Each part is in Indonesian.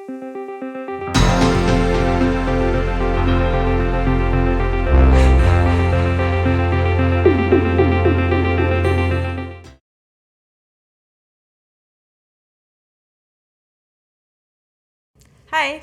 Hai,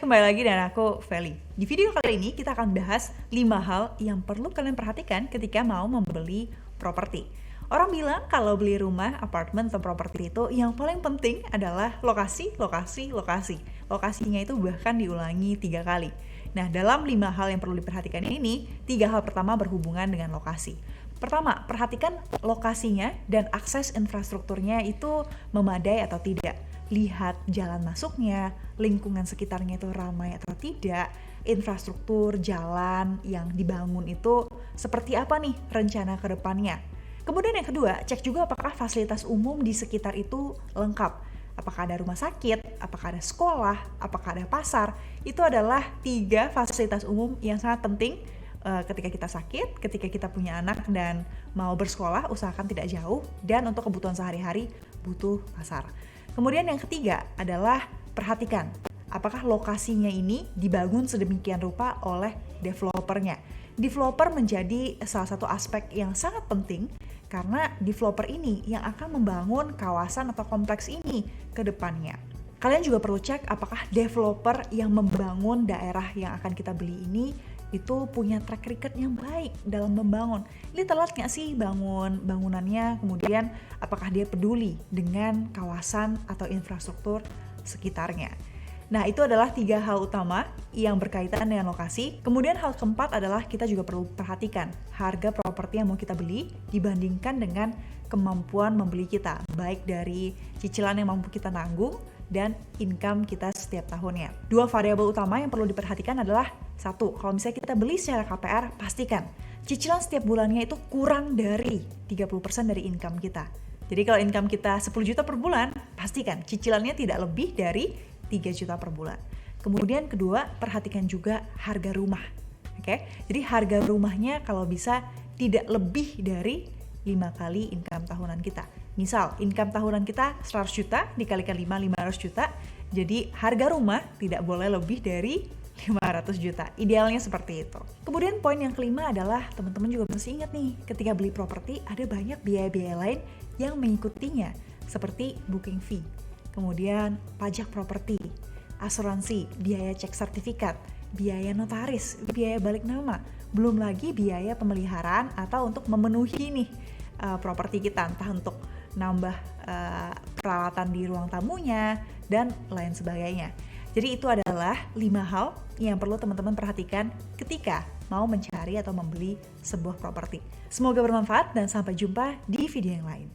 kembali lagi dengan aku, Feli. Di video kali ini kita akan bahas 5 hal yang perlu kalian perhatikan ketika mau membeli properti. Orang bilang kalau beli rumah, apartemen, atau properti itu yang paling penting adalah lokasi, lokasi, lokasi. Lokasinya itu bahkan diulangi 3 kali. Nah, dalam 5 hal yang perlu diperhatikan ini, 3 hal pertama berhubungan dengan lokasi. Pertama, perhatikan lokasinya dan akses infrastrukturnya itu memadai atau tidak. Lihat jalan masuknya, lingkungan sekitarnya itu ramai atau tidak, infrastruktur jalan yang dibangun itu seperti apa nih rencana ke depannya. Kemudian yang kedua, cek juga apakah fasilitas umum di sekitar itu lengkap. Apakah ada rumah sakit, apakah ada sekolah, apakah ada pasar. Itu adalah 3 fasilitas umum yang sangat penting ketika kita sakit, ketika kita punya anak dan mau bersekolah, usahakan tidak jauh, dan untuk kebutuhan sehari-hari butuh pasar. Kemudian yang ketiga adalah perhatikan apakah lokasinya ini dibangun sedemikian rupa oleh developernya. Developer menjadi salah satu aspek yang sangat penting karena developer ini yang akan membangun kawasan atau kompleks ini ke depannya. Kalian juga perlu cek apakah developer yang membangun daerah yang akan kita beli ini itu punya track record yang baik dalam membangun. Ini telat nggak sih bangunannya, kemudian apakah dia peduli dengan kawasan atau infrastruktur sekitarnya. Nah, itu adalah 3 hal utama yang berkaitan dengan lokasi. Kemudian hal keempat adalah kita juga perlu perhatikan harga properti yang mau kita beli dibandingkan dengan kemampuan membeli kita, baik dari cicilan yang mampu kita tanggung dan income kita setiap tahunnya. 2 variabel utama yang perlu diperhatikan adalah 1, kalau misalnya kita beli secara KPR, pastikan cicilan setiap bulannya itu kurang dari 30% dari income kita. Jadi kalau income kita 10 juta per bulan, pastikan cicilannya tidak lebih dari 3 juta per bulan. Kemudian kedua, perhatikan juga harga rumah. Oke? Jadi harga rumahnya kalau bisa tidak lebih dari 5 kali income tahunan kita. Misal, income tahunan kita 100 juta dikalikan 500 juta. Jadi harga rumah tidak boleh lebih dari 500 juta. Idealnya seperti itu. Kemudian poin yang kelima adalah teman-teman juga mesti ingat nih, ketika beli properti ada banyak biaya-biaya lain yang mengikutinya, seperti booking fee, kemudian pajak properti, asuransi, biaya cek sertifikat, biaya notaris, biaya balik nama, belum lagi biaya pemeliharaan atau untuk memenuhi nih properti kita, entah untuk nambah peralatan di ruang tamunya dan lain sebagainya. Jadi itu adalah 5 hal yang perlu teman-teman perhatikan ketika mau mencari atau membeli sebuah properti. Semoga bermanfaat dan sampai jumpa di video yang lain.